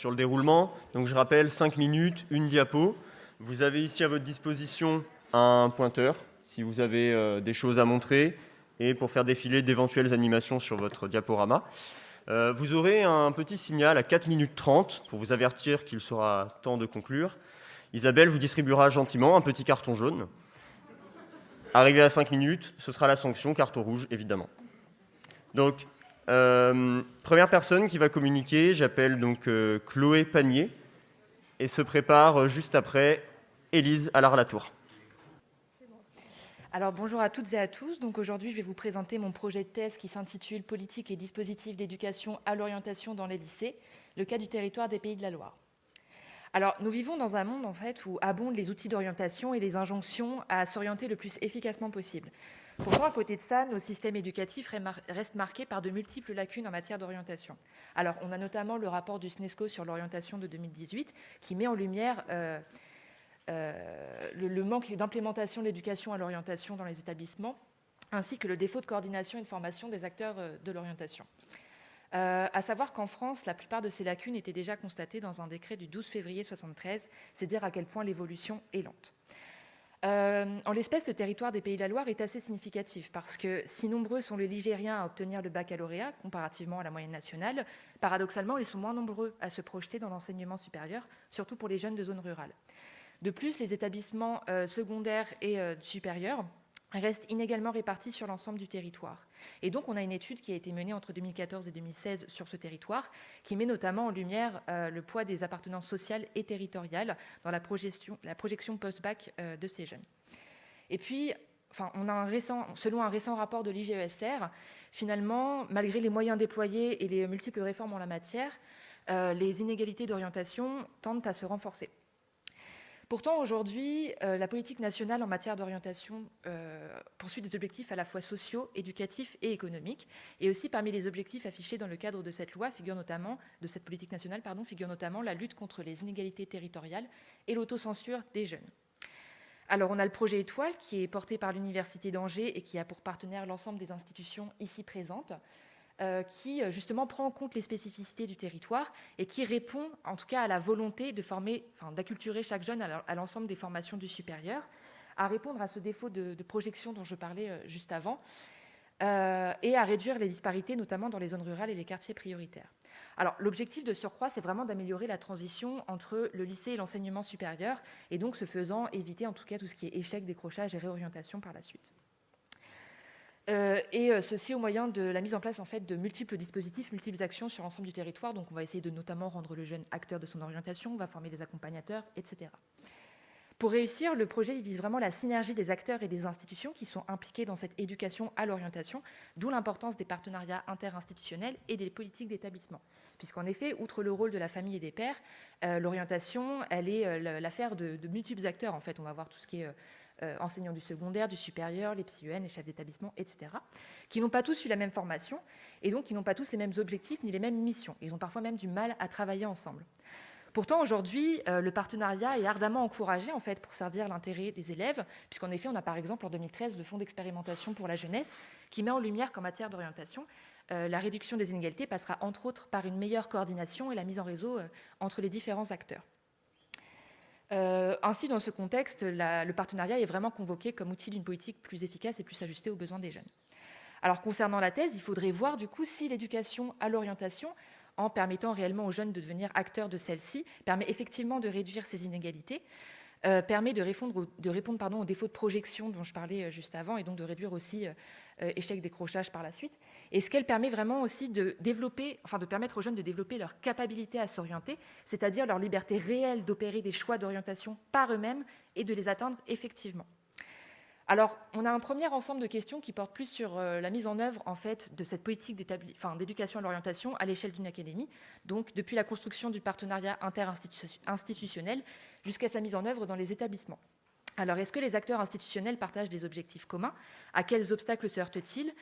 sur le déroulement. Donc je rappelle, 5 minutes, une diapo. Vous avez ici à votre disposition un pointeur, si vous avez des choses à montrer, et pour faire défiler d'éventuelles animations sur votre diaporama. Vous aurez un petit signal à 4 minutes 30 pour vous avertir qu'il sera temps de conclure. Isabelle vous distribuera gentiment un petit carton jaune. Arrivé à 5 minutes, ce sera la sanction, carton rouge évidemment. Donc, première personne qui va communiquer, j'appelle donc Chloé Panier, et se prépare juste après Élise Allard-Latour. Alors bonjour à toutes et à tous. Donc aujourd'hui, je vais vous présenter mon projet de thèse qui s'intitule Politique et dispositifs d'éducation à l'orientation dans les lycées, le cas du territoire des Pays de la Loire. Alors nous vivons dans un monde en fait où abondent les outils d'orientation et les injonctions à s'orienter le plus efficacement possible. Pourtant, à côté de ça, nos systèmes éducatifs restent marqués par de multiples lacunes en matière d'orientation. Alors on a notamment le rapport du SNESCO sur l'orientation de 2018 qui met en lumière le manque d'implémentation de l'éducation à l'orientation dans les établissements, ainsi que le défaut de coordination et de formation des acteurs de l'orientation. À savoir qu'en France, la plupart de ces lacunes étaient déjà constatées dans un décret du 12 février 1973, c'est dire à quel point l'évolution est lente. En l'espèce, le territoire des Pays de la Loire est assez significatif parce que si nombreux sont les Ligériens à obtenir le baccalauréat comparativement à la moyenne nationale, paradoxalement, ils sont moins nombreux à se projeter dans l'enseignement supérieur, surtout pour les jeunes de zones rurales. De plus, les établissements secondaires et supérieurs restent inégalement répartis sur l'ensemble du territoire. Et donc, on a une étude qui a été menée entre 2014 et 2016 sur ce territoire, qui met notamment en lumière le poids des appartenances sociales et territoriales dans la projection post-bac de ces jeunes. Et puis, selon un récent rapport de l'IGESR, finalement, malgré les moyens déployés et les multiples réformes en la matière, les inégalités d'orientation tendent à se renforcer. Pourtant, aujourd'hui, la politique nationale en matière d'orientation poursuit des objectifs à la fois sociaux, éducatifs et économiques. Et aussi, parmi les objectifs affichés dans le cadre de cette loi, de cette politique nationale, figure notamment la lutte contre les inégalités territoriales et l'autocensure des jeunes. Alors, on a le projet Étoile, qui est porté par l'Université d'Angers et qui a pour partenaire l'ensemble des institutions ici présentes, qui justement prend en compte les spécificités du territoire et qui répond en tout cas à la volonté de d'acculturer chaque jeune à l'ensemble des formations du supérieur, à répondre à ce défaut de projection dont je parlais juste avant, et à réduire les disparités, notamment dans les zones rurales et les quartiers prioritaires. Alors, l'objectif de surcroît, c'est vraiment d'améliorer la transition entre le lycée et l'enseignement supérieur, et donc, ce faisant, éviter en tout cas tout ce qui est échec, décrochage et réorientation par la suite. Ceci au moyen de la mise en place en fait, de multiples dispositifs, multiples actions sur l'ensemble du territoire. Donc on va essayer de notamment rendre le jeune acteur de son orientation, on va former des accompagnateurs, etc. Pour réussir, le projet il vise vraiment la synergie des acteurs et des institutions qui sont impliqués dans cette éducation à l'orientation, d'où l'importance des partenariats interinstitutionnels et des politiques d'établissement. Puisqu'en effet, outre le rôle de la famille et des pairs, l'orientation, elle est l'affaire de multiples acteurs. En fait, on va voir tout ce qui est enseignants du secondaire, du supérieur, les psy-UN, les chefs d'établissement, etc., qui n'ont pas tous eu la même formation et donc qui n'ont pas tous les mêmes objectifs ni les mêmes missions. Ils ont parfois même du mal à travailler ensemble. Pourtant, aujourd'hui, le partenariat est ardemment encouragé en fait, pour servir l'intérêt des élèves, puisqu'en effet, on a par exemple en 2013 le Fonds d'expérimentation pour la jeunesse qui met en lumière qu'en matière d'orientation, la réduction des inégalités passera entre autres par une meilleure coordination et la mise en réseau entre les différents acteurs. Ainsi, dans ce contexte, le partenariat est vraiment convoqué comme outil d'une politique plus efficace et plus ajustée aux besoins des jeunes. Alors, concernant la thèse, il faudrait voir du coup si l'éducation à l'orientation, en permettant réellement aux jeunes de devenir acteurs de celle-ci, permet effectivement de réduire ces inégalités, permet de répondre aux défauts de projection dont je parlais juste avant, et donc de réduire aussi échec décrochage par la suite. Est-ce qu'elle permet vraiment aussi de permettre aux jeunes de développer leur capacité à s'orienter, c'est-à-dire leur liberté réelle d'opérer des choix d'orientation par eux-mêmes et de les atteindre effectivement. Alors, on a un premier ensemble de questions qui portent plus sur la mise en œuvre en fait, de cette politique d'éducation à l'orientation à l'échelle d'une académie, donc depuis la construction du partenariat interinstitutionnel jusqu'à sa mise en œuvre dans les établissements. Alors, est-ce que les acteurs institutionnels partagent des objectifs communs? À quels obstacles se heurtent-ils?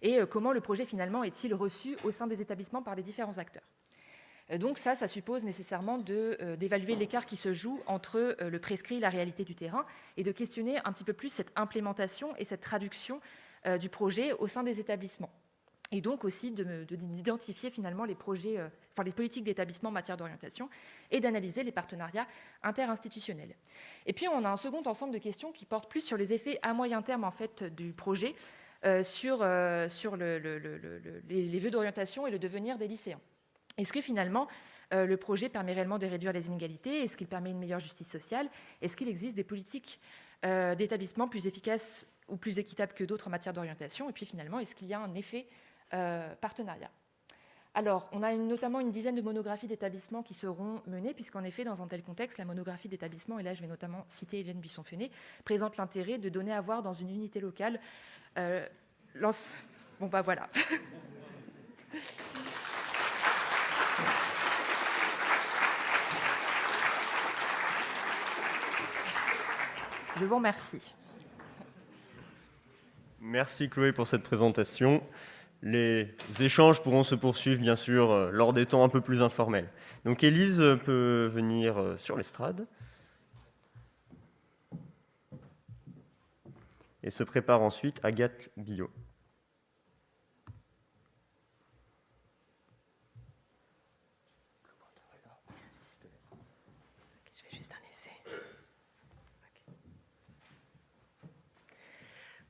Et comment le projet finalement est-il reçu au sein des établissements par les différents acteurs? Donc ça suppose nécessairement d'évaluer l'écart qui se joue entre le prescrit et la réalité du terrain et de questionner un petit peu plus cette implémentation et cette traduction du projet au sein des établissements. et donc aussi d'identifier finalement les projets, les politiques d'établissement en matière d'orientation et d'analyser les partenariats interinstitutionnels. Et puis on a un second ensemble de questions qui portent plus sur les effets à moyen terme en fait du projet sur les vœux d'orientation et le devenir des lycéens. Est-ce que finalement le projet permet réellement de réduire les inégalités? Est-ce qu'il permet une meilleure justice sociale? Est-ce qu'il existe des politiques d'établissement plus efficaces ou plus équitables que d'autres en matière d'orientation? Et puis finalement, est-ce qu'il y a un effet partenariat? Alors, on a notamment une dizaine de monographies d'établissements qui seront menées, puisqu'en effet, dans un tel contexte, la monographie d'établissement, et là je vais notamment citer Hélène Buisson-Fenet, présente l'intérêt de donner à voir dans une unité locale. Bon, bah voilà. Je vous remercie. Merci Chloé pour cette présentation. Les échanges pourront se poursuivre bien sûr lors des temps un peu plus informels. Donc Élise peut venir sur l'estrade. Et se prépare ensuite Agathe Billot. Je fais juste un essai.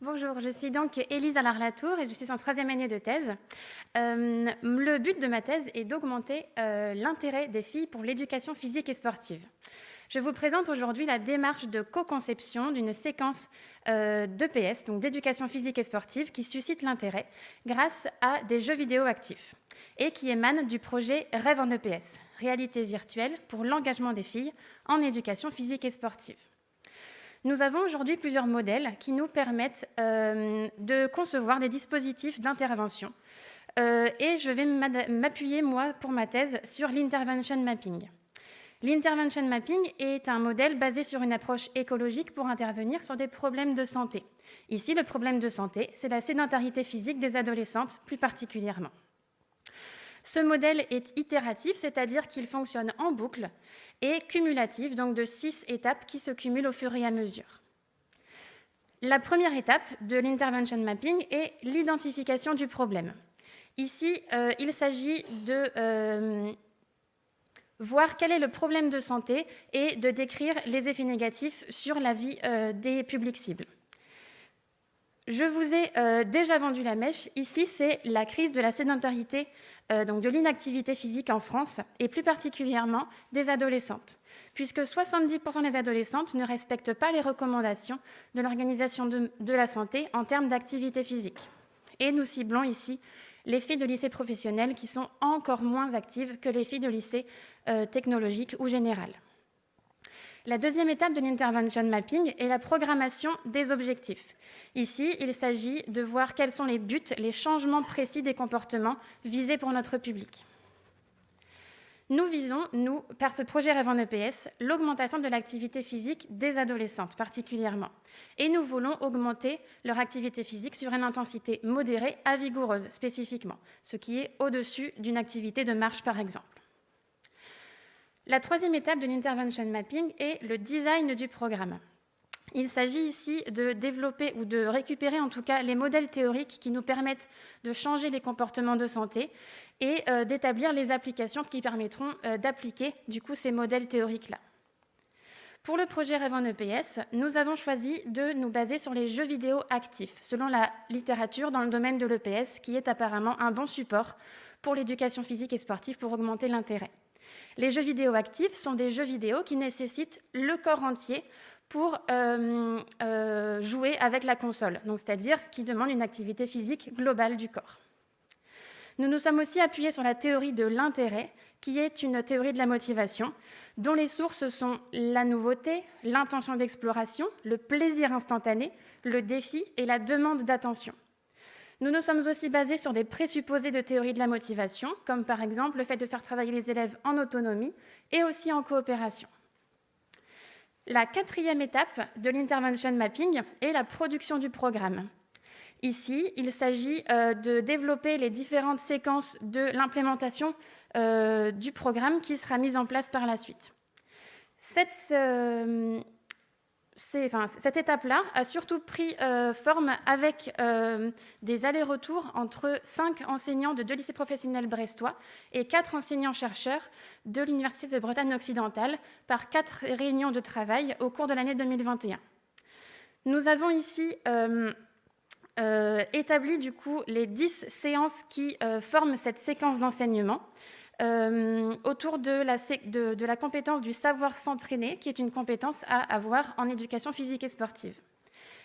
Bonjour, je suis donc Élise Allard-Latour et je suis en 3e année de thèse. Le but de ma thèse est d'augmenter l'intérêt des filles pour l'éducation physique et sportive. Je vous présente aujourd'hui la démarche de co-conception d'une séquence d'EPS, donc d'éducation physique et sportive, qui suscite l'intérêt grâce à des jeux vidéo actifs et qui émane du projet Rêve en EPS, réalité virtuelle pour l'engagement des filles en éducation physique et sportive. Nous avons aujourd'hui plusieurs modèles qui nous permettent de concevoir des dispositifs d'intervention et je vais m'appuyer, moi, pour ma thèse, sur l'intervention mapping. L'intervention mapping est un modèle basé sur une approche écologique pour intervenir sur des problèmes de santé. Ici, le problème de santé, c'est la sédentarité physique des adolescentes, plus particulièrement. Ce modèle est itératif, c'est-à-dire qu'il fonctionne en boucle et cumulatif, donc de 6 étapes qui se cumulent au fur et à mesure. La première étape de l'intervention mapping est l'identification du problème. Ici, il s'agit de voir quel est le problème de santé et de décrire les effets négatifs sur la vie des publics cibles. Je vous ai déjà vendu la mèche. Ici, c'est la crise de la sédentarité, donc de l'inactivité physique en France, et plus particulièrement des adolescentes, puisque 70% des adolescentes ne respectent pas les recommandations de l'Organisation de la santé en termes d'activité physique. Et nous ciblons ici les filles de lycée professionnel qui sont encore moins actives que les filles de lycée technologique ou général. La deuxième étape de l'intervention mapping est la programmation des objectifs. Ici, il s'agit de voir quels sont les buts, les changements précis des comportements visés pour notre public. Nous visons, par ce projet Rêve en EPS, l'augmentation de l'activité physique des adolescentes particulièrement. Et nous voulons augmenter leur activité physique sur une intensité modérée à vigoureuse spécifiquement, ce qui est au-dessus d'une activité de marche par exemple. La troisième étape de l'intervention mapping est le design du programme. Il s'agit ici de développer ou de récupérer en tout cas les modèles théoriques qui nous permettent de changer les comportements de santé et d'établir les applications qui permettront d'appliquer du coup ces modèles théoriques-là. Pour le projet Rêve en EPS, nous avons choisi de nous baser sur les jeux vidéo actifs, selon la littérature dans le domaine de l'EPS, qui est apparemment un bon support pour l'éducation physique et sportive pour augmenter l'intérêt. Les jeux vidéo actifs sont des jeux vidéo qui nécessitent le corps entier pour jouer avec la console, donc c'est-à-dire qui demandent une activité physique globale du corps. Nous nous sommes aussi appuyés sur la théorie de l'intérêt, qui est une théorie de la motivation, dont les sources sont la nouveauté, l'intention d'exploration, le plaisir instantané, le défi et la demande d'attention. Nous nous sommes aussi basés sur des présupposés de théorie de la motivation, comme par exemple le fait de faire travailler les élèves en autonomie et aussi en coopération. La quatrième étape de l'intervention mapping est la production du programme. Ici, il s'agit de développer les différentes séquences de l'implémentation du programme qui sera mise en place par la suite. cette étape-là a surtout pris forme avec des allers-retours entre 5 enseignants de 2 lycées professionnels brestois et 4 enseignants-chercheurs de l'Université de Bretagne occidentale par 4 réunions de travail au cours de l'année 2021. Nous avons ici établi du coup les 10 séances qui forment cette séquence d'enseignement. Autour de la compétence du savoir s'entraîner, qui est une compétence à avoir en éducation physique et sportive.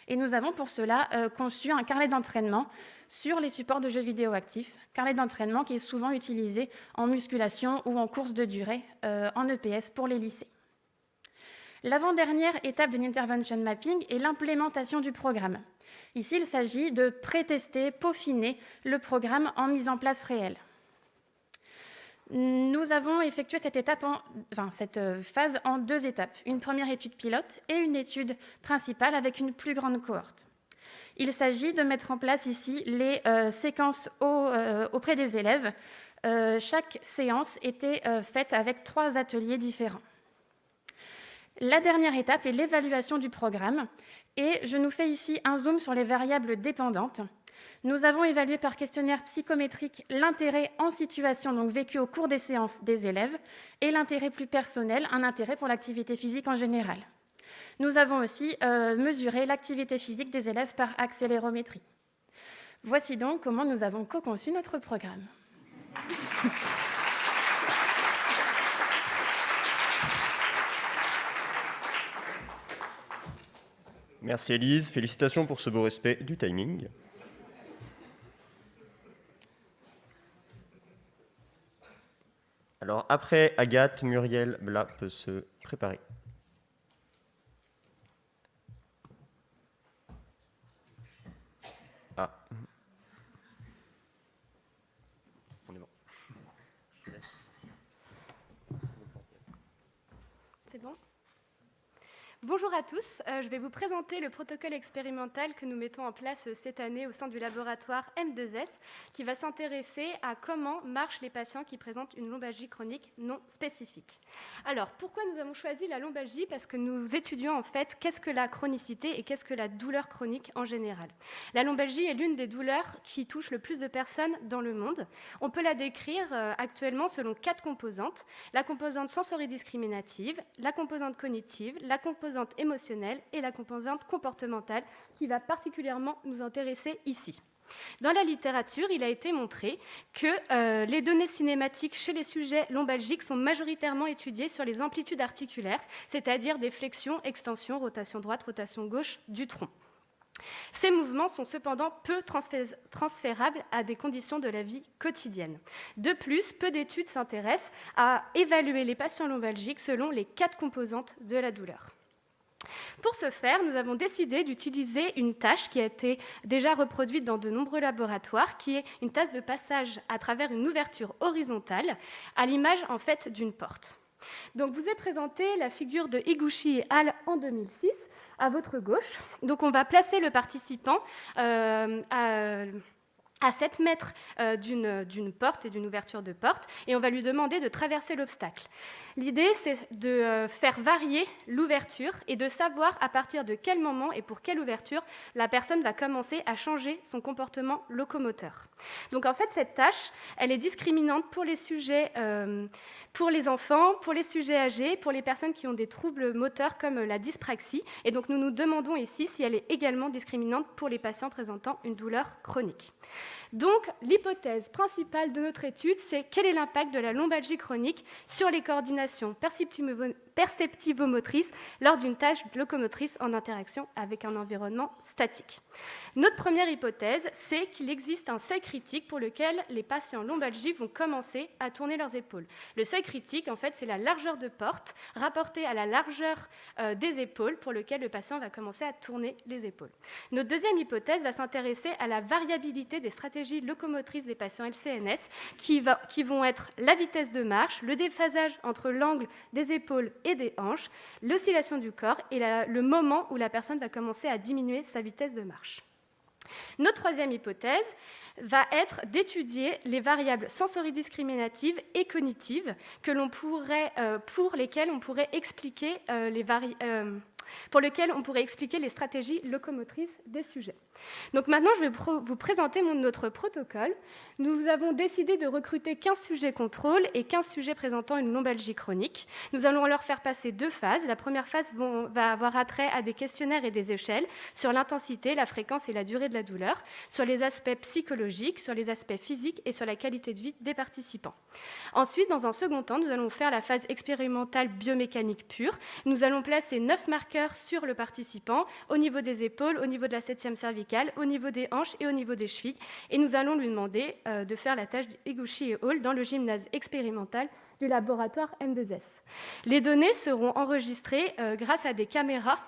Et nous avons pour cela conçu un carnet d'entraînement sur les supports de jeux vidéo actifs, carnet d'entraînement qui est souvent utilisé en musculation ou en course de durée en EPS pour les lycées. L'avant-dernière étape de l'intervention mapping est l'implémentation du programme. Ici, il s'agit de pré-tester, peaufiner le programme en mise en place réelle. Nous avons effectué cette phase en 2 étapes, une première étude pilote et une étude principale avec une plus grande cohorte. Il s'agit de mettre en place ici les séquences auprès des élèves. Chaque séance était faite avec 3 ateliers différents. La dernière étape est l'évaluation du programme et je nous fais ici un zoom sur les variables dépendantes. Nous avons évalué par questionnaire psychométrique l'intérêt en situation, donc vécu au cours des séances des élèves, et l'intérêt plus personnel, un intérêt pour l'activité physique en général. Nous avons aussi mesuré l'activité physique des élèves par accélérométrie. Voici donc comment nous avons co-conçu notre programme. Merci Élise, félicitations pour ce beau respect du timing. Alors après, Agathe, Muriel, Bla peut se préparer. Ah. On est bon. C'est bon ? Bonjour à tous, je vais vous présenter le protocole expérimental que nous mettons en place cette année au sein du laboratoire M2S qui va s'intéresser à comment marchent les patients qui présentent une lombalgie chronique non spécifique. Alors, pourquoi nous avons choisi la lombalgie ? Parce que nous étudions en fait qu'est-ce que la chronicité et qu'est-ce que la douleur chronique en général. La lombalgie est l'une des douleurs qui touche le plus de personnes dans le monde. On peut la décrire actuellement selon 4 composantes. La composante sensoridiscriminative, la composante cognitive, la composante émotionnelle et la composante comportementale qui va particulièrement nous intéresser ici. Dans la littérature, il a été montré que les données cinématiques chez les sujets lombalgiques sont majoritairement étudiées sur les amplitudes articulaires, c'est-à-dire des flexions, extensions, rotation droite, rotation gauche du tronc. Ces mouvements sont cependant peu transférables à des conditions de la vie quotidienne. De plus, peu d'études s'intéressent à évaluer les patients lombalgiques selon les 4 composantes de la douleur. Pour ce faire, nous avons décidé d'utiliser une tâche qui a été déjà reproduite dans de nombreux laboratoires, qui est une tâche de passage à travers une ouverture horizontale, à l'image en fait d'une porte. Donc, vous est présenté la figure de Higuchi et al. En 2006 à votre gauche. Donc, on va placer le participant à 7 mètres d'une porte et d'une ouverture de porte, et on va lui demander de traverser l'obstacle. L'idée, c'est de faire varier l'ouverture et de savoir à partir de quel moment et pour quelle ouverture la personne va commencer à changer son comportement locomoteur. Donc en fait, cette tâche, elle est discriminante pour les sujets, pour les enfants, pour les sujets âgés, pour les personnes qui ont des troubles moteurs comme la dyspraxie. Et donc nous nous demandons ici si elle est également discriminante pour les patients présentant une douleur chronique. Donc l'hypothèse principale de notre étude, c'est quel est l'impact de la lombalgie chronique sur les coordinations perceptivo-motrices lors d'une tâche locomotrice en interaction avec un environnement statique. Notre première hypothèse, c'est qu'il existe un seuil critique pour lequel les patients lombalgiques vont commencer à tourner leurs épaules. Le seuil critique, en fait, c'est la largeur de porte rapportée à la largeur des épaules pour lequel le patient va commencer à tourner les épaules. Notre deuxième hypothèse va s'intéresser à la variabilité des stratégies locomotrices des patients LCNS qui vont être la vitesse de marche, le déphasage entre l'angle des épaules et des hanches, l'oscillation du corps et le moment où la personne va commencer à diminuer sa vitesse de marche. Notre troisième hypothèse, va être d'étudier les variables sensoridiscriminatives et cognitives pour lesquelles on pourrait expliquer les stratégies locomotrices des sujets. Donc maintenant, je vais vous présenter notre protocole. Nous avons décidé de recruter 15 sujets contrôle et 15 sujets présentant une lombalgie chronique. Nous allons leur faire passer 2 phases. La première phase va avoir attrait à des questionnaires et des échelles sur l'intensité, la fréquence et la durée de la douleur, sur les aspects psychologiques, sur les aspects physiques et sur la qualité de vie des participants. Ensuite, dans un second temps, nous allons faire la phase expérimentale biomécanique pure. Nous allons placer 9 marqueurs sur le participant, au niveau des épaules, au niveau de la 7e cervicale, au niveau des hanches et au niveau des chevilles. Et nous allons lui demander de faire la tâche d'Higuchi et Hall dans le gymnase expérimental du laboratoire M2S. Les données seront enregistrées grâce à des caméras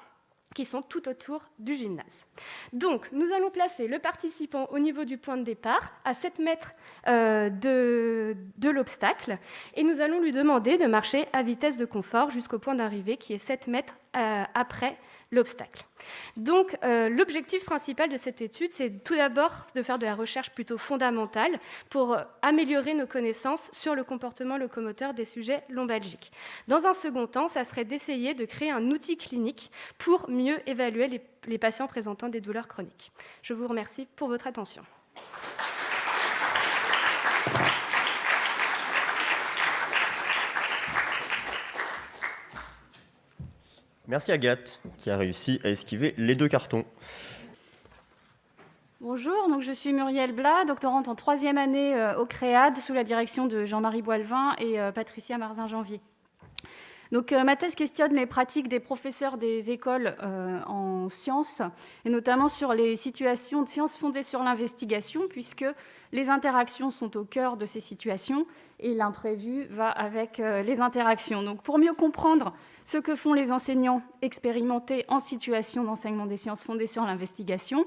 qui sont tout autour du gymnase. Donc, nous allons placer le participant au niveau du point de départ, à 7 mètres de l'obstacle, et nous allons lui demander de marcher à vitesse de confort jusqu'au point d'arrivée, qui est 7 mètres après l'obstacle. Donc, l'objectif principal de cette étude, c'est tout d'abord de faire de la recherche plutôt fondamentale pour améliorer nos connaissances sur le comportement locomoteur des sujets lombalgiques. Dans un second temps, ça serait d'essayer de créer un outil clinique pour mieux évaluer les patients présentant des douleurs chroniques. Je vous remercie pour votre attention. Merci Agathe, qui a réussi à esquiver les 2 cartons. Bonjour, donc je suis Muriel Blas, doctorante en 3e année au CREAD sous la direction de Jean-Marie Boilevin et Patricia Marzin-Janvier. Donc, ma thèse questionne les pratiques des professeurs des écoles en sciences, et notamment sur les situations de sciences fondées sur l'investigation, puisque les interactions sont au cœur de ces situations, et l'imprévu va avec les interactions. Donc, pour mieux comprendre ce que font les enseignants expérimentés en situation d'enseignement des sciences fondées sur l'investigation,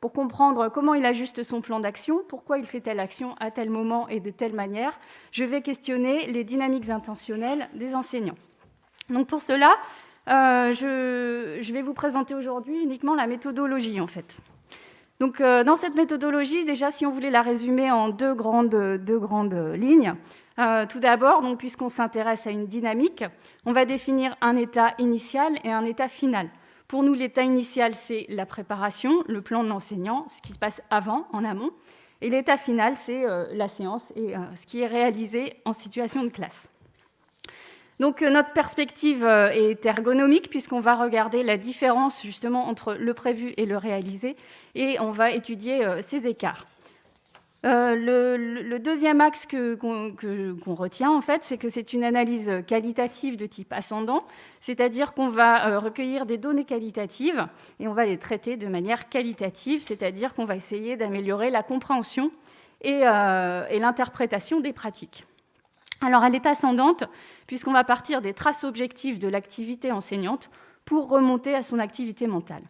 pour comprendre comment il ajuste son plan d'action, pourquoi il fait telle action à tel moment et de telle manière, je vais questionner les dynamiques intentionnelles des enseignants. Donc pour cela, je vais vous présenter aujourd'hui uniquement la méthodologie, en fait. Donc dans cette méthodologie, déjà, si on voulait la résumer en deux grandes lignes, tout d'abord, donc, puisqu'on s'intéresse à une dynamique, on va définir un état initial et un état final. Pour nous, l'état initial, c'est la préparation, le plan de l'enseignant, ce qui se passe avant, en amont. Et l'état final, c'est la séance et ce qui est réalisé en situation de classe. Donc notre perspective est ergonomique puisqu'on va regarder la différence justement entre le prévu et le réalisé et on va étudier ces écarts. Le deuxième axe qu'on retient, en fait, c'est que c'est une analyse qualitative de type ascendant, c'est-à-dire qu'on va recueillir des données qualitatives et on va les traiter de manière qualitative, c'est-à-dire qu'on va essayer d'améliorer la compréhension et l'interprétation des pratiques. Alors, elle est ascendante, puisqu'on va partir des traces objectives de l'activité enseignante pour remonter à son activité mentale.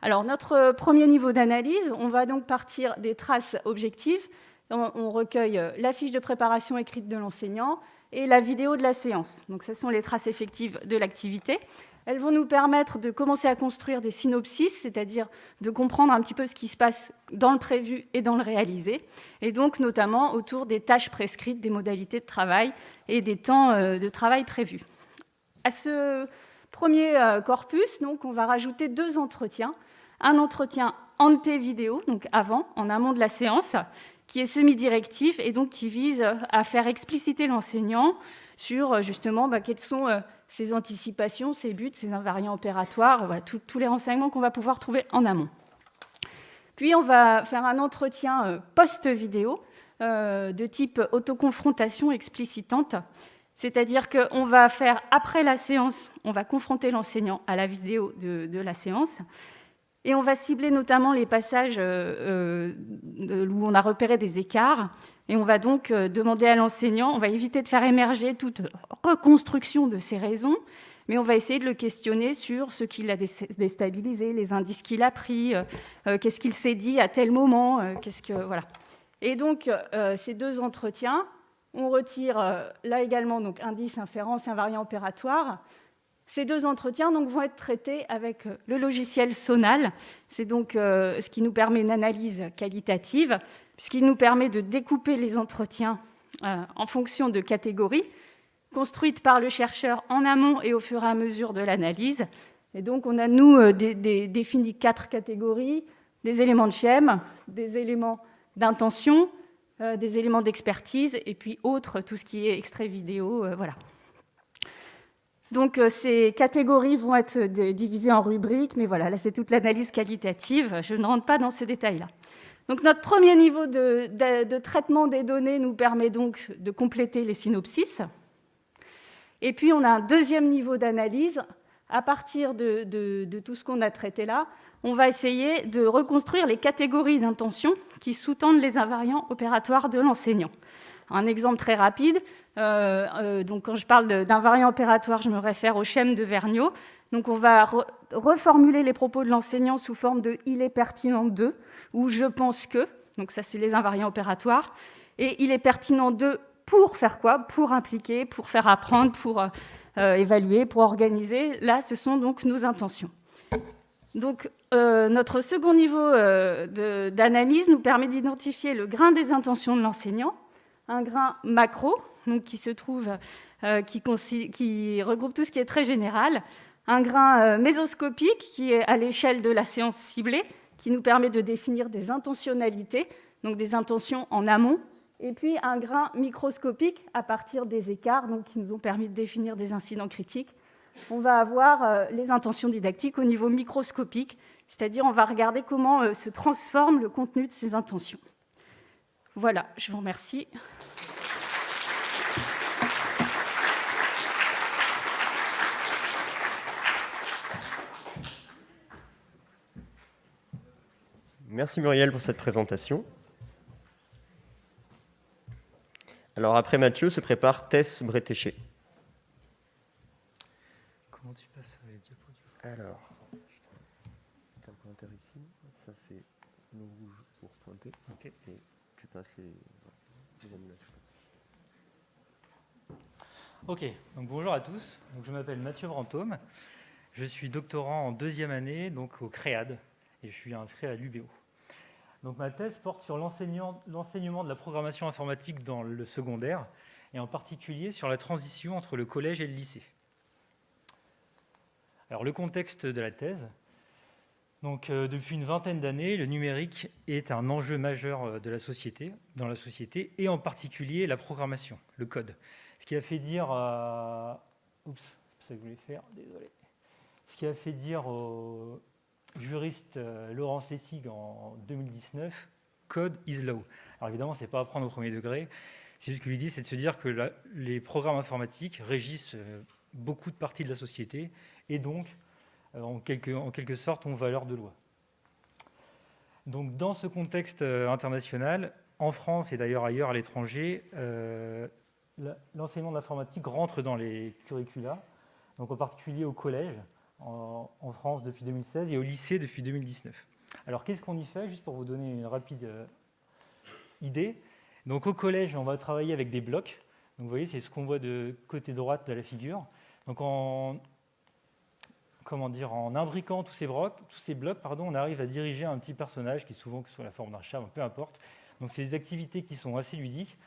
Alors, notre premier niveau d'analyse, on va donc partir des traces objectives. On recueille la fiche de préparation écrite de l'enseignant et la vidéo de la séance. Donc, ce sont les traces effectives de l'activité. Elles vont nous permettre de commencer à construire des synopsis, c'est-à-dire de comprendre un petit peu ce qui se passe dans le prévu et dans le réalisé, et donc notamment autour des tâches prescrites, des modalités de travail et des temps de travail prévus. À ce premier corpus, donc, on va rajouter 2 entretiens. Un entretien ante-vidéo, donc avant, en amont de la séance, qui est semi-directif et donc qui vise à faire expliciter l'enseignant sur justement quelles sont ses anticipations, ses buts, ses invariants opératoires, voilà, tous les renseignements qu'on va pouvoir trouver en amont. Puis on va faire un entretien post-vidéo de type autoconfrontation explicitante, c'est-à-dire qu'on va faire, après la séance, on va confronter l'enseignant à la vidéo de la séance, et on va cibler notamment les passages où on a repéré des écarts, et on va donc demander à l'enseignant, on va éviter de faire émerger toute reconstruction de ces raisons, mais on va essayer de le questionner sur ce qui l'a déstabilisé, les indices qu'il a pris, qu'est-ce qu'il s'est dit à tel moment, voilà. Et donc, ces 2 entretiens, on retire là également donc indice, inférence, invariant opératoire. Ces 2 entretiens donc, vont être traités avec le logiciel Sonal. C'est donc ce qui nous permet une analyse qualitative, puisqu'il nous permet de découper les entretiens en fonction de catégories construites par le chercheur en amont et au fur et à mesure de l'analyse. Et donc, on a, nous, défini 4 catégories, des éléments de schème, des éléments d'intention, des éléments d'expertise, et puis autres, tout ce qui est extrait vidéo, voilà. Donc, ces catégories vont être divisées en rubriques, mais voilà, là, c'est toute l'analyse qualitative. Je ne rentre pas dans ces détails-là. Donc, notre premier niveau de traitement des données nous permet donc de compléter les synopsis. Et puis, on a un deuxième niveau d'analyse. À partir de tout ce qu'on a traité là, on va essayer de reconstruire les catégories d'intention qui sous-tendent les invariants opératoires de l'enseignant. Un exemple très rapide, donc quand je parle d'invariant opératoire, je me réfère au schème de Vergniaud. Donc on va reformuler les propos de l'enseignant sous forme de « il est pertinent de » ou « je pense que ». Donc ça, c'est les invariants opératoires. Et « il est pertinent de » pour faire quoi? Pour impliquer, pour faire apprendre, pour évaluer, pour organiser. Là, ce sont donc nos intentions. Donc, notre second niveau d'analyse nous permet d'identifier le grain des intentions de l'enseignant, un grain macro, donc qui se trouve, qui regroupe tout ce qui est très général, un grain mésoscopique qui est à l'échelle de la séance ciblée, qui nous permet de définir des intentionnalités, donc des intentions en amont, et puis un grain microscopique à partir des écarts, donc qui nous ont permis de définir des incidents critiques. On va avoir les intentions didactiques au niveau microscopique, c'est-à-dire on va regarder comment se transforme le contenu de ces intentions. Voilà, je vous remercie. Merci Muriel pour cette présentation. Alors après Mathieu se prépare Tess Bretéché. Comment tu passes les diapos du coup ? Alors, tu as un pointeur ici, ça c'est le rouge pour pointer, Ok. et tu passes les animations. Ok, donc bonjour à tous. Donc, je m'appelle Mathieu Brantôme. Je suis doctorant en 2e année donc au CREAD et je suis inscrit à l'UBO. Donc ma thèse porte sur l'enseignement de la programmation informatique dans le secondaire et en particulier sur la transition entre le collège et le lycée. Alors le contexte de la thèse. Donc depuis une vingtaine d'années, le numérique est un enjeu majeur dans la société et en particulier la programmation, le code. Ce qui a fait dire oups, c'est ça que je voulais faire, désolé. Ce qui a fait dire au juriste Laurence Lessig en 2019, code is law. Alors évidemment, ce n'est pas à prendre au premier degré, c'est juste que l'idée, c'est de se dire que les programmes informatiques régissent beaucoup de parties de la société et donc, en quelque sorte, ont valeur de loi. Donc dans ce contexte international, en France et d'ailleurs ailleurs à l'étranger, l'enseignement de l'informatique rentre dans les curricula, donc en particulier au collège, en France depuis 2016 et au lycée depuis 2019. Alors qu'est-ce qu'on y fait? Juste pour vous donner une rapide idée. Donc au collège, on va travailler avec des blocs. Donc vous voyez, c'est ce qu'on voit de côté droite de la figure. Donc en imbriquant tous ces blocs, on arrive à diriger un petit personnage qui est souvent sous la forme d'un chat, peu importe. Donc c'est des activités qui sont assez ludiques.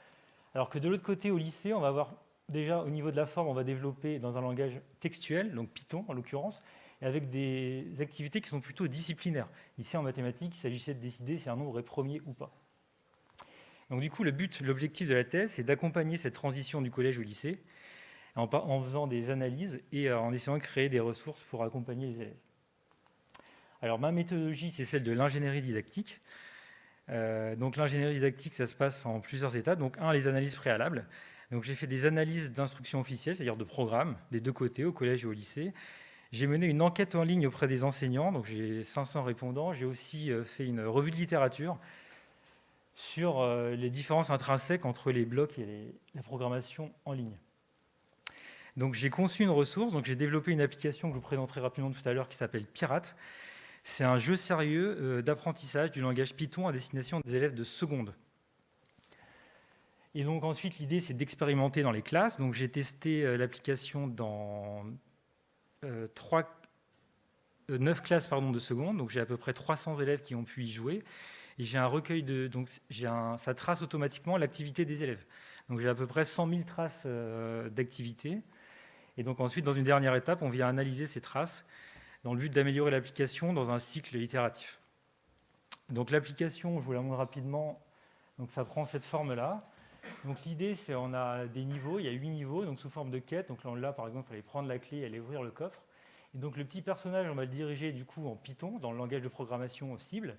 Alors que de l'autre côté, au lycée, on va avoir déjà au niveau de la forme, on va développer dans un langage textuel, donc Python en l'occurrence, et avec des activités qui sont plutôt disciplinaires. Ici, en mathématiques, il s'agissait de décider si un nombre est premier ou pas. Donc du coup, l'objectif de la thèse, c'est d'accompagner cette transition du collège au lycée en faisant des analyses et en essayant de créer des ressources pour accompagner les élèves. Alors ma méthodologie, c'est celle de l'ingénierie didactique. Donc l'ingénierie didactique, ça se passe en plusieurs étapes. Donc les analyses préalables. Donc j'ai fait des analyses d'instruction officielle, c'est-à-dire de programmes, des deux côtés, au collège et au lycée. J'ai mené une enquête en ligne auprès des enseignants, donc j'ai 500 répondants. J'ai aussi fait une revue de littérature sur les différences intrinsèques entre les blocs et la programmation en ligne. Donc j'ai conçu une ressource, donc j'ai développé une application que je vous présenterai rapidement tout à l'heure qui s'appelle Pirate. C'est un jeu sérieux d'apprentissage du langage Python à destination des élèves de seconde. Et donc ensuite, l'idée, c'est d'expérimenter dans les classes. Donc j'ai testé l'application dans 9 classes de seconde, donc j'ai à peu près 300 élèves qui ont pu y jouer. Et j'ai un recueil ça trace automatiquement l'activité des élèves. Donc j'ai à peu près 100 000 traces d'activité. Et donc ensuite, dans une dernière étape, on vient analyser ces traces dans le but d'améliorer l'application dans un cycle itératif. Donc l'application, je vous la montre rapidement, donc ça prend cette forme-là. Donc l'idée, c'est on a des niveaux, il y a 8 niveaux, donc sous forme de quête. Donc là, par exemple, il fallait prendre la clé et aller ouvrir le coffre. Et donc le petit personnage, on va le diriger du coup en Python, dans le langage de programmation cible.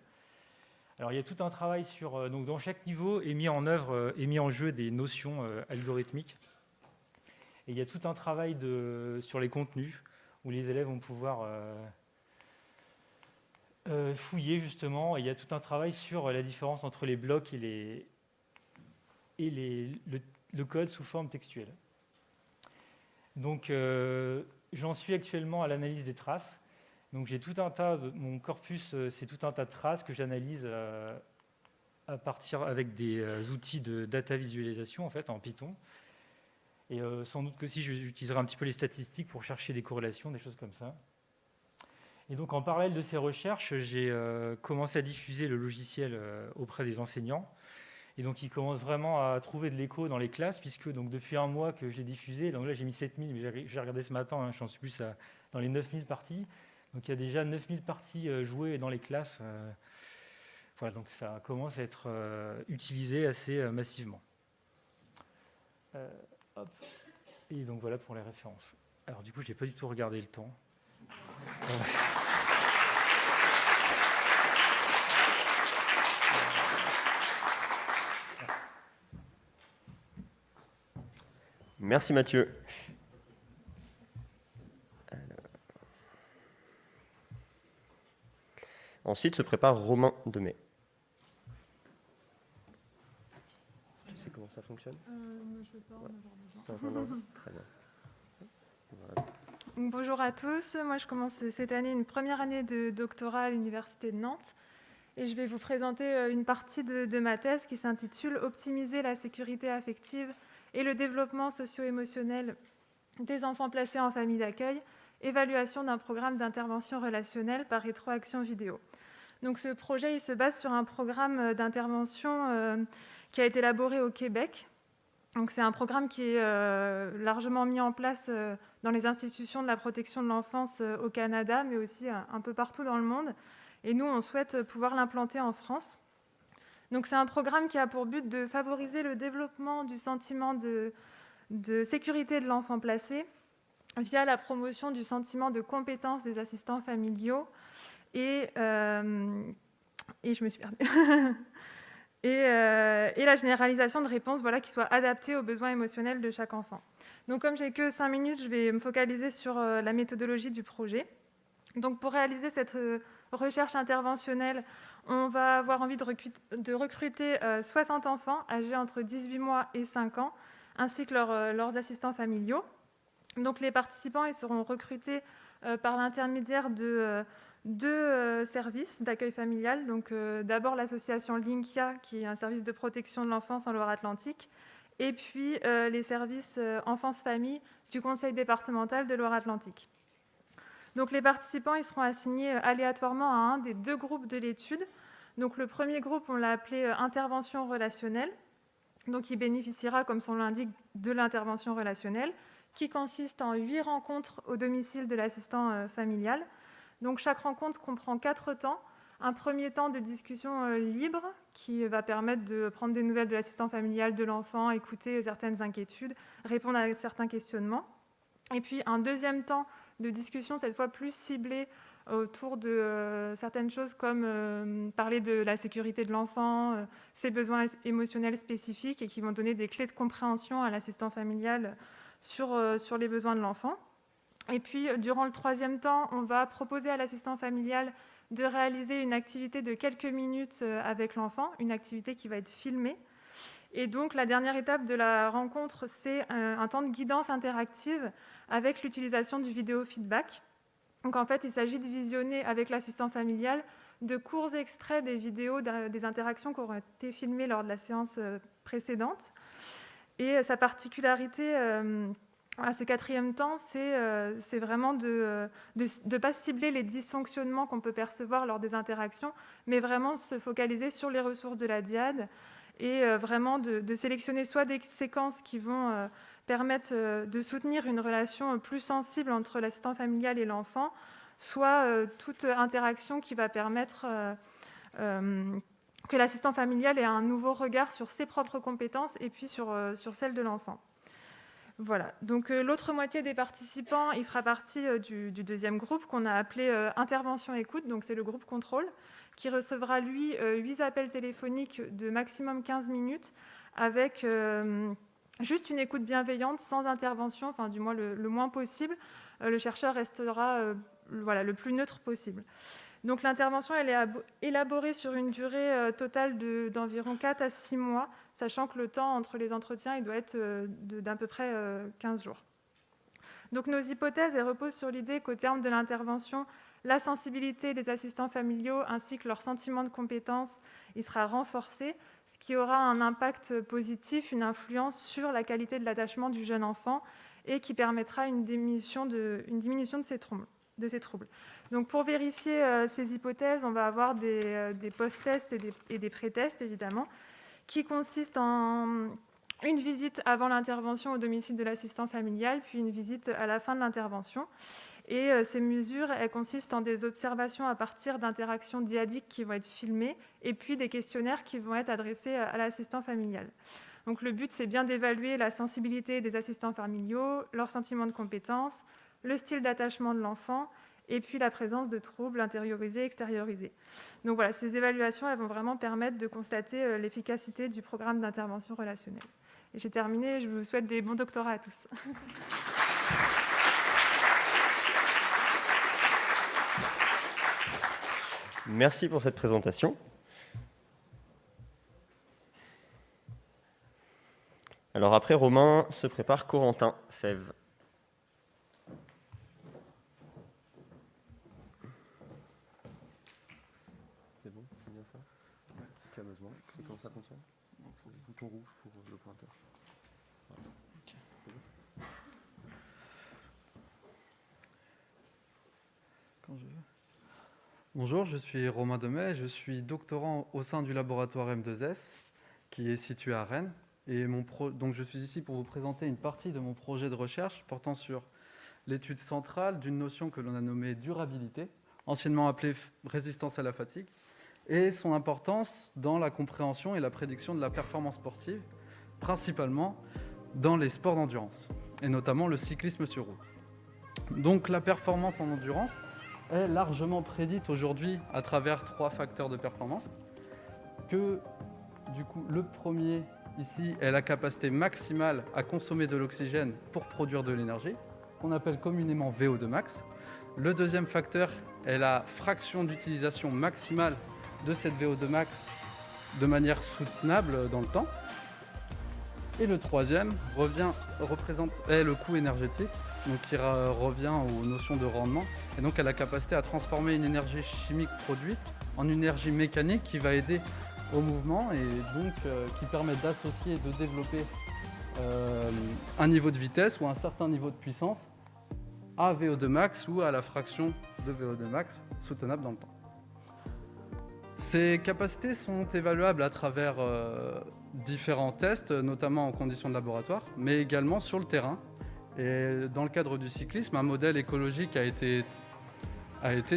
Alors il y a tout un travail sur... donc dans chaque niveau est mis en œuvre et mis en jeu des notions algorithmiques. Et il y a tout un travail sur les contenus, où les élèves vont pouvoir fouiller justement. Et il y a tout un travail sur la différence entre les blocs et le code sous forme textuelle. Donc j'en suis actuellement à l'analyse des traces. Donc j'ai tout un tas, mon corpus, c'est tout un tas de traces que j'analyse à partir avec des outils de data visualisation en fait en Python. Et sans doute que si j'utiliserai un petit peu les statistiques pour chercher des corrélations, des choses comme ça. Et donc en parallèle de ces recherches, j'ai commencé à diffuser le logiciel auprès des enseignants. Et donc ils commencent vraiment à trouver de l'écho dans les classes, puisque donc, depuis un mois que j'ai diffusé, donc là j'ai mis 7000, mais j'ai regardé ce matin, j'en suis plus dans les 9000 parties. Donc il y a déjà 9000 parties jouées dans les classes. Voilà, donc ça commence à être utilisé assez massivement. Hop. Et donc voilà pour les références. Alors du coup, je n'ai pas du tout regardé le temps. Merci Mathieu. Ensuite se prépare Romain Demet. Tu sais comment ça fonctionne ? Je ne vais pas en avoir besoin. Non. Très bien. Voilà. Bonjour à tous, moi je commence cette année une première année de doctorat à l'Université de Nantes et je vais vous présenter une partie de ma thèse qui s'intitule « Optimiser la sécurité affective et le développement socio-émotionnel des enfants placés en famille d'accueil, évaluation d'un programme d'intervention relationnelle par rétroaction vidéo ». Donc ce projet il se base sur un programme d'intervention qui a été élaboré au Québec. Donc, c'est un programme qui est largement mis en place dans les institutions de la protection de l'enfance au Canada, mais aussi un peu partout dans le monde. Et nous, on souhaite pouvoir l'implanter en France. Donc, c'est un programme qui a pour but de favoriser le développement du sentiment de sécurité de l'enfant placé via la promotion du sentiment de compétence des assistants familiaux et je me suis perdue. Et la généralisation de réponses qui soient adaptées aux besoins émotionnels de chaque enfant. Donc, comme j'ai que 5 minutes, je vais me focaliser sur la méthodologie du projet. Donc, pour réaliser cette recherche interventionnelle, on va avoir envie de recruter 60 enfants âgés entre 18 mois et 5 ans, ainsi que leurs assistants familiaux. Donc, les participants ils seront recrutés par l'intermédiaire de deux services d'accueil familial. Donc, d'abord l'association Linkia, qui est un service de protection de l'enfance en Loire-Atlantique, et puis les services enfance-famille du conseil départemental de Loire-Atlantique. Donc, les participants ils seront assignés aléatoirement à un des deux groupes de l'étude. Donc, le premier groupe, on l'a appelé intervention relationnelle. Donc, il bénéficiera, comme son nom l'indique, de l'intervention relationnelle, qui consiste en 8 rencontres au domicile de l'assistant familial. Donc, chaque rencontre comprend 4 temps. Un premier temps de discussion libre qui va permettre de prendre des nouvelles de l'assistant familial de l'enfant, écouter certaines inquiétudes, répondre à certains questionnements. Et puis, un deuxième temps de discussion, cette fois plus ciblé autour de certaines choses comme parler de la sécurité de l'enfant, ses besoins émotionnels spécifiques et qui vont donner des clés de compréhension à l'assistant familial sur les besoins de l'enfant. Et puis, durant le troisième temps, on va proposer à l'assistant familial de réaliser une activité de quelques minutes avec l'enfant, une activité qui va être filmée. Et donc, la dernière étape de la rencontre, c'est un temps de guidance interactive avec l'utilisation du vidéo feedback. Donc, en fait, il s'agit de visionner avec l'assistant familial de courts extraits des vidéos des interactions qui auront été filmées lors de la séance précédente. Et sa particularité ce 4e temps, c'est vraiment de ne pas cibler les dysfonctionnements qu'on peut percevoir lors des interactions, mais vraiment se focaliser sur les ressources de la dyade et vraiment de sélectionner soit des séquences qui vont permettre de soutenir une relation plus sensible entre l'assistant familial et l'enfant, soit toute interaction qui va permettre que l'assistant familial ait un nouveau regard sur ses propres compétences et puis sur celles de l'enfant. Voilà, donc l'autre moitié des participants, il fera partie du 2e groupe qu'on a appelé intervention écoute, donc c'est le groupe contrôle, qui recevra lui 8 appels téléphoniques de maximum 15 minutes avec juste une écoute bienveillante, sans intervention, enfin du moins le moins possible. Le chercheur restera le plus neutre possible. Donc l'intervention, elle est élaborée sur une durée totale d'environ 4 à 6 mois, sachant que le temps entre les entretiens, il doit être d'à peu près 15 jours. Donc nos hypothèses, elles reposent sur l'idée qu'au terme de l'intervention, la sensibilité des assistants familiaux ainsi que leur sentiment de compétence, il sera renforcé, ce qui aura un impact positif, une influence sur la qualité de l'attachement du jeune enfant et qui permettra une diminution de ces troubles. Donc pour vérifier ces hypothèses, on va avoir des post-tests et des pré-tests, évidemment, qui consistent en une visite avant l'intervention au domicile de l'assistant familial, puis une visite à la fin de l'intervention. Et ces mesures, elles consistent en des observations à partir d'interactions dyadiques qui vont être filmées, et puis des questionnaires qui vont être adressés à l'assistant familial. Donc le but, c'est bien d'évaluer la sensibilité des assistants familiaux, leur sentiment de compétence, le style d'attachement de l'enfant, et puis la présence de troubles intériorisés, extériorisés. Donc voilà, ces évaluations, elles vont vraiment permettre de constater l'efficacité du programme d'intervention relationnelle. Et j'ai terminé, je vous souhaite des bons doctorats à tous. Merci pour cette présentation. Alors après Romain, se prépare Corentin Fèvre. C'est bon, c'est bien ça? C'est besoin. C'est comment ça fonctionne? C'est le bouton rouge pour le pointeur. Voilà. Okay. C'est bon. Quand je veux. Bonjour, je suis Romain Demet, je suis doctorant au sein du laboratoire M2S qui est situé à Rennes. Et donc je suis ici pour vous présenter une partie de mon projet de recherche portant sur l'étude centrale d'une notion que l'on a nommée durabilité, anciennement appelée résistance à la fatigue, et son importance dans la compréhension et la prédiction de la performance sportive, principalement dans les sports d'endurance, et notamment le cyclisme sur route. Donc la performance en endurance est largement prédite aujourd'hui à travers 3 facteurs de performance, que du coup le premier ici est la capacité maximale à consommer de l'oxygène pour produire de l'énergie, qu'on appelle communément VO2 max. Le deuxième facteur est la fraction d'utilisation maximale de cette VO2 max de manière soutenable dans le temps. Et le troisième est le coût énergétique, donc qui revient aux notions de rendement, et donc à la capacité à transformer une énergie chimique produite en énergie mécanique qui va aider au mouvement et donc qui permet d'associer et de développer un niveau de vitesse ou un certain niveau de puissance à VO2 max ou à la fraction de VO2 max soutenable dans le temps. Ces capacités sont évaluables à travers différents tests, notamment en conditions de laboratoire, mais également sur le terrain. Et dans le cadre du cyclisme, un modèle écologique a été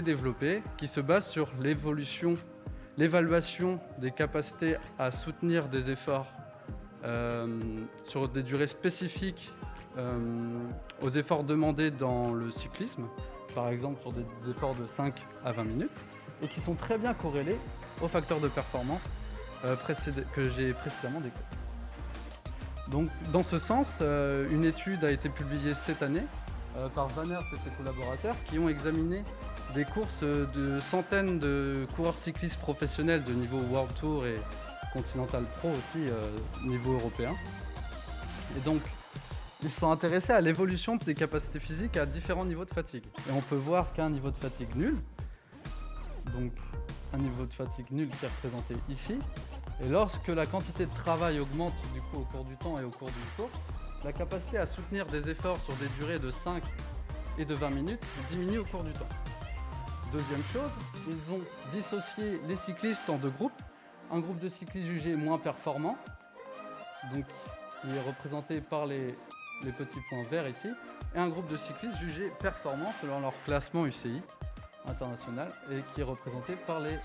développé qui se base sur l'évaluation des capacités à soutenir des efforts sur des durées spécifiques aux efforts demandés dans le cyclisme, par exemple sur des efforts de 5 à 20 minutes, et qui sont très bien corrélés aux facteurs de performance que j'ai précédemment décrits. Donc, dans ce sens, une étude a été publiée cette année par Van Herp et ses collaborateurs qui ont examiné des courses de centaines de coureurs cyclistes professionnels de niveau World Tour et Continental Pro aussi, niveau européen. Et donc, ils se sont intéressés à l'évolution des capacités physiques à différents niveaux de fatigue. Et on peut voir qu'un niveau de fatigue nul, donc un niveau de fatigue nul qui est représenté ici, et lorsque la quantité de travail augmente du coup au cours du temps et au cours d'une course, la capacité à soutenir des efforts sur des durées de 5 et de 20 minutes diminue au cours du temps. Deuxième chose, ils ont dissocié les cyclistes en deux groupes. Un groupe de cyclistes jugés moins performants, donc qui est représenté par les petits points verts ici, et un groupe de cyclistes jugés performants selon leur classement UCI international, et qui est représenté par les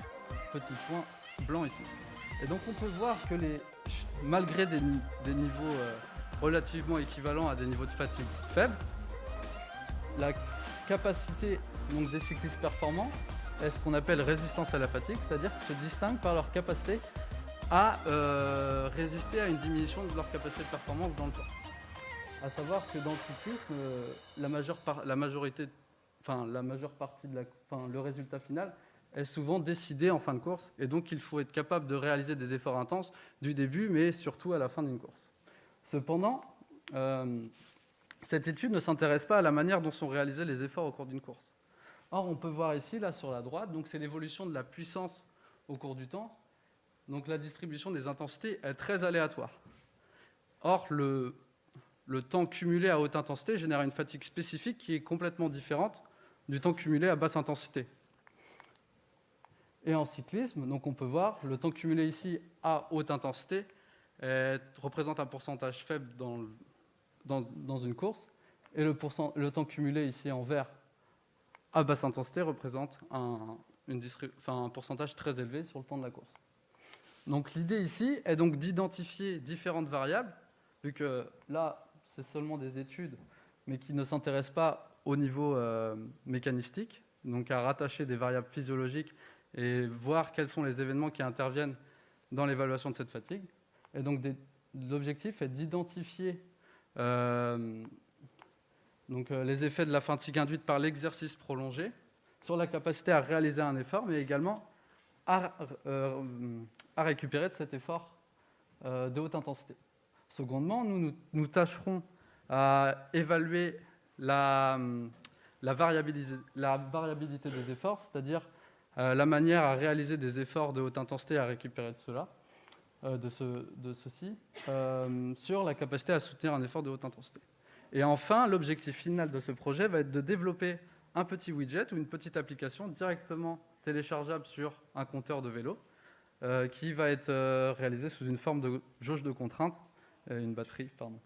petits points blancs ici. Et donc on peut voir que malgré des niveaux relativement équivalents à des niveaux de fatigue faibles, la capacité donc, des cyclistes performants est ce qu'on appelle résistance à la fatigue, c'est-à-dire qu'ils se distinguent par leur capacité à résister à une diminution de leur capacité de performance dans le temps. À savoir que dans le cyclisme, le résultat final est souvent décidé en fin de course, et donc il faut être capable de réaliser des efforts intenses du début, mais surtout à la fin d'une course. Cependant, cette étude ne s'intéresse pas à la manière dont sont réalisés les efforts au cours d'une course. Or, on peut voir ici, là sur la droite, donc c'est l'évolution de la puissance au cours du temps. Donc la distribution des intensités est très aléatoire. Or, le temps cumulé à haute intensité génère une fatigue spécifique qui est complètement différente du temps cumulé à basse intensité. Et en cyclisme, donc on peut voir le temps cumulé ici à haute intensité représente un pourcentage faible dans une course, et le temps cumulé ici en vert à basse intensité représente un pourcentage très élevé sur le temps de la course. Donc l'idée ici est donc d'identifier différentes variables, vu que là c'est seulement des études, mais qui ne s'intéressent pas au niveau mécanistique, donc à rattacher des variables physiologiques et voir quels sont les événements qui interviennent dans l'évaluation de cette fatigue. Et donc l'objectif est d'identifier les effets de la fatigue induite par l'exercice prolongé sur la capacité à réaliser un effort, mais également à récupérer de cet effort de haute intensité. Secondement, nous tâcherons à évaluer la variabilité des efforts, c'est-à-dire la manière à réaliser des efforts de haute intensité et à récupérer de ceci sur la capacité à soutenir un effort de haute intensité. Et enfin, l'objectif final de ce projet va être de développer un petit widget ou une petite application directement téléchargeable sur un compteur de vélo qui va être réalisé sous une forme de jauge de contrainte, une batterie, pardon.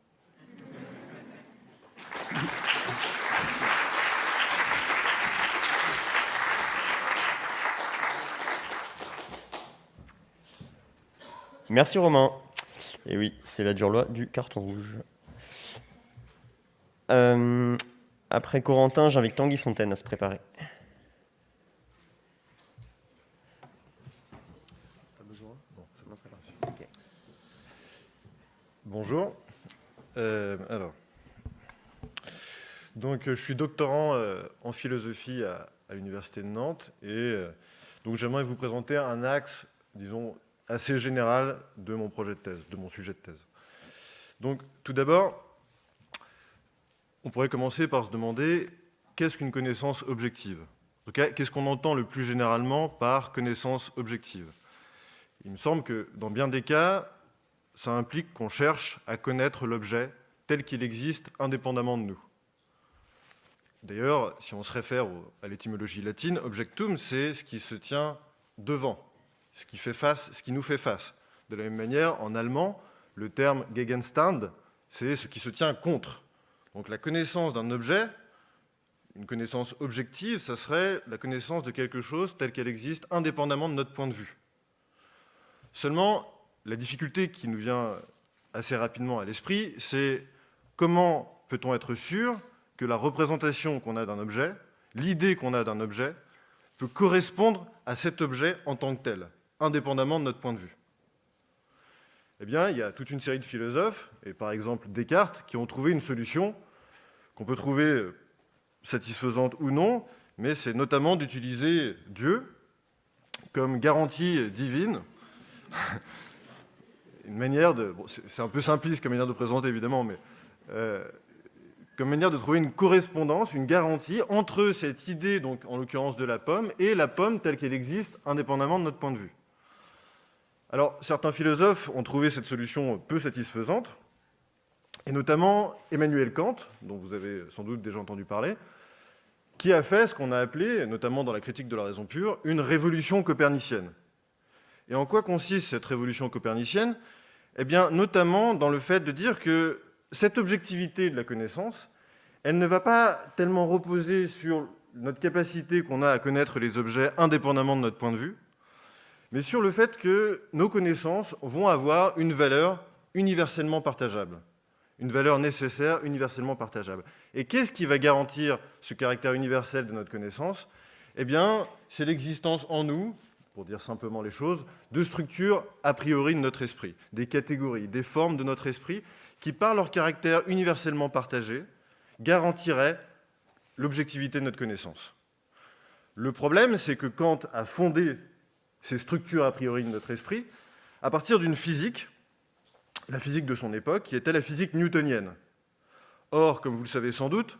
Merci Romain. Et oui, c'est la dure loi du carton rouge. Après Corentin, j'invite Tanguy Fontaine à se préparer. Bonjour. Donc, je suis doctorant en philosophie à l'Université de Nantes et donc j'aimerais vous présenter un axe, disons, assez général de mon projet de thèse, de mon sujet de thèse. Donc, tout d'abord, on pourrait commencer par se demander qu'est-ce qu'une connaissance objective ? Qu'est-ce qu'on entend le plus généralement par connaissance objective ? Il me semble que dans bien des cas, ça implique qu'on cherche à connaître l'objet tel qu'il existe indépendamment de nous. D'ailleurs, si on se réfère à l'étymologie latine, objectum, c'est ce qui se tient devant, ce qui nous fait face. De la même manière, en allemand, le terme Gegenstand, c'est ce qui se tient contre. Donc la connaissance d'un objet, une connaissance objective, ça serait la connaissance de quelque chose tel qu'elle existe indépendamment de notre point de vue. Seulement, la difficulté qui nous vient assez rapidement à l'esprit, c'est comment peut-on être sûr que la représentation qu'on a d'un objet, l'idée qu'on a d'un objet, peut correspondre à cet objet en tant que tel, indépendamment de notre point de vue. Eh bien, il y a toute une série de philosophes, et par exemple Descartes, qui ont trouvé une solution qu'on peut trouver satisfaisante ou non, mais c'est notamment d'utiliser Dieu comme garantie divine. Une manière de... Bon, c'est un peu simpliste comme manière de présenter, évidemment, mais comme manière de trouver une correspondance, une garantie entre cette idée, donc en l'occurrence de la pomme, et la pomme telle qu'elle existe indépendamment de notre point de vue. Alors, certains philosophes ont trouvé cette solution peu satisfaisante, et notamment Emmanuel Kant, dont vous avez sans doute déjà entendu parler, qui a fait ce qu'on a appelé, notamment dans la critique de la raison pure, une révolution copernicienne. Et en quoi consiste cette révolution copernicienne? Eh bien, notamment dans le fait de dire que cette objectivité de la connaissance, elle ne va pas tellement reposer sur notre capacité qu'on a à connaître les objets indépendamment de notre point de vue, mais sur le fait que nos connaissances vont avoir une valeur universellement partageable, une valeur nécessaire universellement partageable. Et qu'est-ce qui va garantir ce caractère universel de notre connaissance? Eh bien, c'est l'existence en nous, pour dire simplement les choses, de structures a priori de notre esprit, des catégories, des formes de notre esprit qui, par leur caractère universellement partagé, garantiraient l'objectivité de notre connaissance. Le problème, c'est que Kant a fondé ces structures a priori de notre esprit à partir d'une physique, la physique de son époque, qui était la physique newtonienne. Or, comme vous le savez sans doute,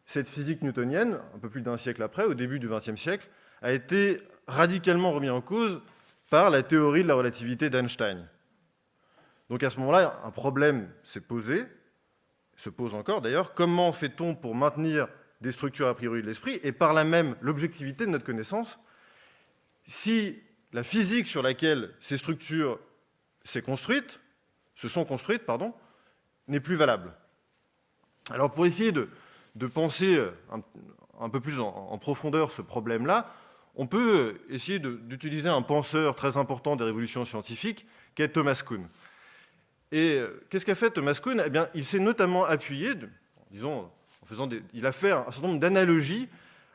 cette physique newtonienne, un peu plus d'un siècle après, au début du XXe siècle, a été radicalement remise en cause par la théorie de la relativité d'Einstein. Donc à ce moment-là, un problème s'est posé, se pose encore d'ailleurs, comment fait-on pour maintenir des structures a priori de l'esprit et par là même l'objectivité de notre connaissance si la physique sur laquelle ces structures se sont construites, n'est plus valable. Alors pour essayer de penser un peu plus en profondeur ce problème-là, on peut essayer d'utiliser un penseur très important des révolutions scientifiques, qu'est Thomas Kuhn. Et qu'est-ce qu'a fait Thomas Kuhn? Eh bien, il s'est notamment appuyé, il a fait un certain nombre d'analogies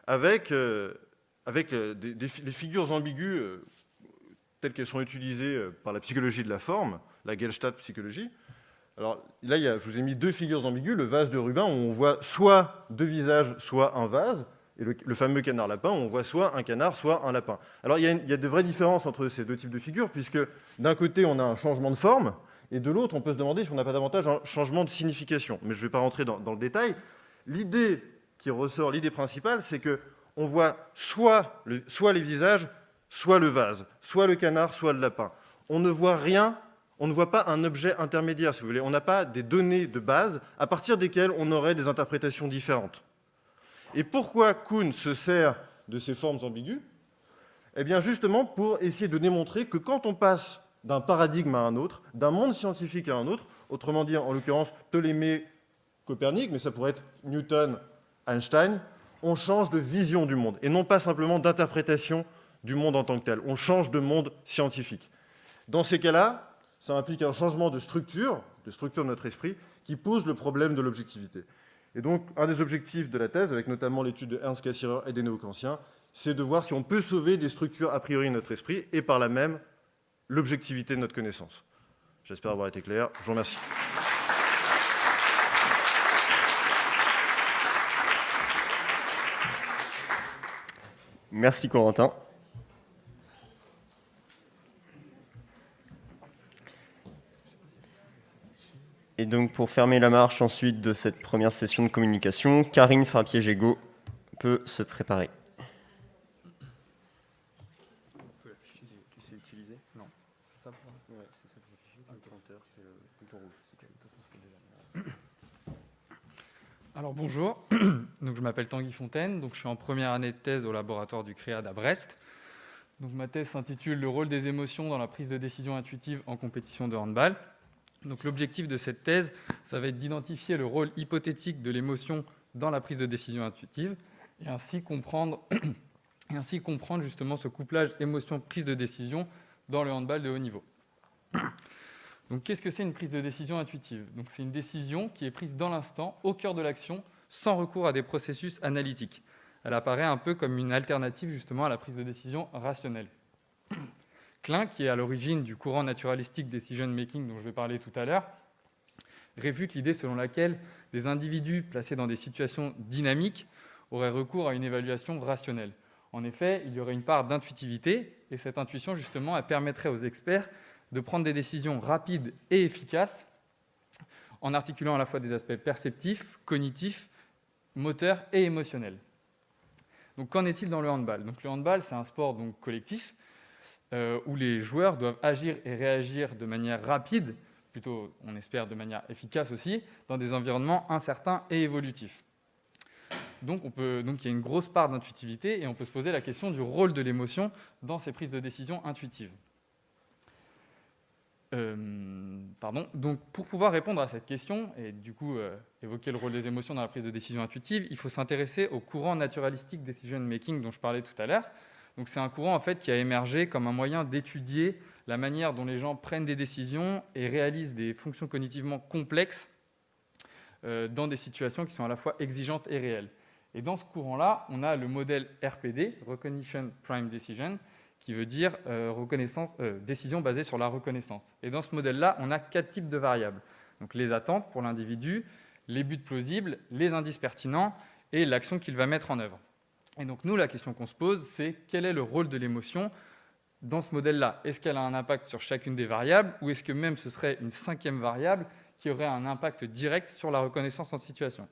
avec les figures ambiguës telles qu'elles sont utilisées par la psychologie de la forme, la Gestalt psychologie. Alors là, je vous ai mis deux figures ambiguës, le vase de Rubin, où on voit soit deux visages, soit un vase, et le fameux canard-lapin, où on voit soit un canard, soit un lapin. Alors il y a de vraies différences entre ces deux types de figures, puisque d'un côté, on a un changement de forme, et de l'autre, on peut se demander si on n'a pas davantage un changement de signification. Mais je ne vais pas rentrer dans le détail. L'idée qui ressort, l'idée principale, c'est qu'on voit soit les visages, soit le vase, soit le canard, soit le lapin. On ne voit rien, on ne voit pas un objet intermédiaire, si vous voulez. On n'a pas des données de base à partir desquelles on aurait des interprétations différentes. Et pourquoi Kuhn se sert de ces formes ambiguës? Eh bien, justement, pour essayer de démontrer que quand on passe d'un paradigme à un autre, d'un monde scientifique à un autre, autrement dit, en l'occurrence, Ptolémée, Copernic, mais ça pourrait être Newton, Einstein, on change de vision du monde, et non pas simplement d'interprétation du monde en tant que tel. On change de monde scientifique. Dans ces cas-là, ça implique un changement de structure de notre esprit, qui pose le problème de l'objectivité. Et donc, un des objectifs de la thèse, avec notamment l'étude de Ernst Cassirer et des néo-kantiens, c'est de voir si on peut sauver des structures a priori de notre esprit, et par là même, l'objectivité de notre connaissance. J'espère avoir été clair. Je vous remercie. Merci Corentin. Et donc pour fermer la marche ensuite de cette première session de communication, Karine Frappier-Gégaud peut se préparer. Alors bonjour, donc, je m'appelle Tanguy Fontaine, donc, je suis en première année de thèse au laboratoire du CREAD à Brest. Donc, ma thèse s'intitule « Le rôle des émotions dans la prise de décision intuitive en compétition de handball ». Donc, l'objectif de cette thèse, ça va être d'identifier le rôle hypothétique de l'émotion dans la prise de décision intuitive et ainsi comprendre justement ce couplage émotion-prise de décision dans le handball de haut niveau. Donc, qu'est-ce que c'est une prise de décision intuitive? Donc, c'est une décision qui est prise dans l'instant, au cœur de l'action, sans recours à des processus analytiques. Elle apparaît un peu comme une alternative justement à la prise de décision rationnelle. Klein, qui est à l'origine du courant naturalistique decision making dont je vais parler tout à l'heure, réfute l'idée selon laquelle des individus placés dans des situations dynamiques auraient recours à une évaluation rationnelle. En effet, il y aurait une part d'intuitivité, et cette intuition, justement, elle permettrait aux experts de prendre des décisions rapides et efficaces en articulant à la fois des aspects perceptifs, cognitifs, moteurs et émotionnels. Donc, qu'en est-il dans le handball? Donc, le handball, c'est un sport collectif où les joueurs doivent agir et réagir de manière rapide plutôt, on espère, de manière efficace aussi, dans des environnements incertains et évolutifs. Donc il y a une grosse part d'intuitivité et on peut se poser la question du rôle de l'émotion dans ces prises de décision intuitives. Donc, pour pouvoir répondre à cette question et du coup évoquer le rôle des émotions dans la prise de décision intuitive, il faut s'intéresser au courant naturalistic decision making dont je parlais tout à l'heure. Donc, c'est un courant en fait qui a émergé comme un moyen d'étudier la manière dont les gens prennent des décisions et réalisent des fonctions cognitivement complexes dans des situations qui sont à la fois exigeantes et réelles. Et dans ce courant-là, on a le modèle RPD, Recognition Prime Decision, qui veut dire décision basée sur la reconnaissance. Et dans ce modèle-là, on a 4 types de variables. Donc les attentes pour l'individu, les buts plausibles, les indices pertinents et l'action qu'il va mettre en œuvre. Et donc nous, la question qu'on se pose, c'est quel est le rôle de l'émotion dans ce modèle-là? Est-ce qu'elle a un impact sur chacune des variables ou est-ce que même ce serait une 5e variable qui aurait un impact direct sur la reconnaissance en situation?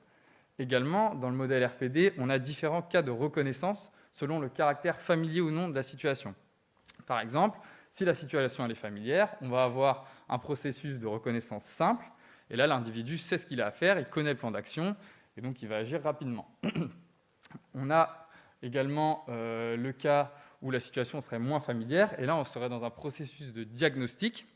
Également, dans le modèle RPD, on a différents cas de reconnaissance selon le caractère familier ou non de la situation. Par exemple, si la situation elle est familière, on va avoir un processus de reconnaissance simple, et là l'individu sait ce qu'il a à faire, il connaît le plan d'action, et donc il va agir rapidement. On a également le cas où la situation serait moins familière, et là on serait dans un processus de diagnostic.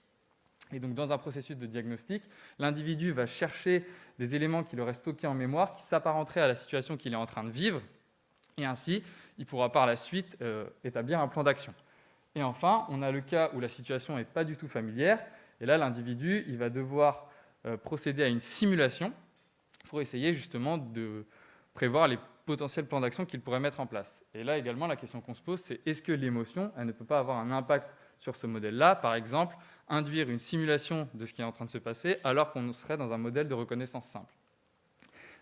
Et donc dans un processus de diagnostic, l'individu va chercher des éléments qu'il aurait stockés en mémoire, qui s'apparenteraient à la situation qu'il est en train de vivre, et ainsi il pourra par la suite établir un plan d'action. Et enfin, on a le cas où la situation n'est pas du tout familière, et là l'individu il va devoir procéder à une simulation pour essayer justement de prévoir les potentiels plans d'action qu'il pourrait mettre en place. Et là également, la question qu'on se pose, c'est est-ce que l'émotion, elle ne peut pas avoir un impact sur ce modèle-là, par exemple, induire une simulation de ce qui est en train de se passer alors qu'on serait dans un modèle de reconnaissance simple.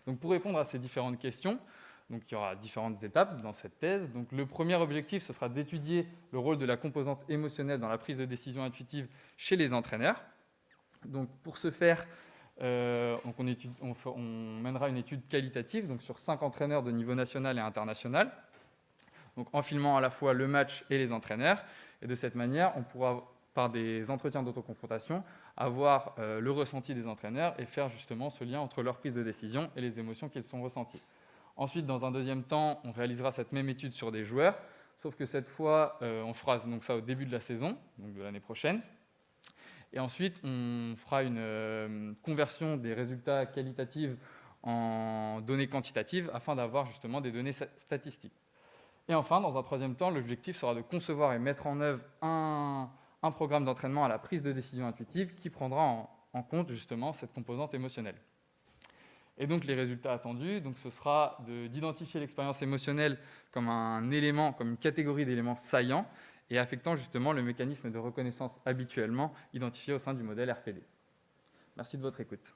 Donc pour répondre à ces différentes questions, donc il y aura différentes étapes dans cette thèse. Donc le premier objectif, ce sera d'étudier le rôle de la composante émotionnelle dans la prise de décision intuitive chez les entraîneurs. Donc pour ce faire, on mènera une étude qualitative donc sur 5 entraîneurs de niveau national et international, donc en filmant à la fois le match et les entraîneurs. Et de cette manière, on pourra, par des entretiens d'autoconfrontation, avoir le ressenti des entraîneurs et faire justement ce lien entre leur prise de décision et les émotions qu'ils sont ressenties. Ensuite, dans un deuxième temps, on réalisera cette même étude sur des joueurs, sauf que cette fois, on fera donc ça au début de la saison, donc de l'année prochaine. Et ensuite, on fera une conversion des résultats qualitatifs en données quantitatives afin d'avoir justement des données statistiques. Et enfin, dans un troisième temps, l'objectif sera de concevoir et mettre en œuvre un programme d'entraînement à la prise de décision intuitive qui prendra en compte justement cette composante émotionnelle. Et donc les résultats attendus, donc, ce sera d'identifier l'expérience émotionnelle comme un élément, comme une catégorie d'éléments saillants et affectant justement le mécanisme de reconnaissance habituellement identifié au sein du modèle RPD. Merci de votre écoute.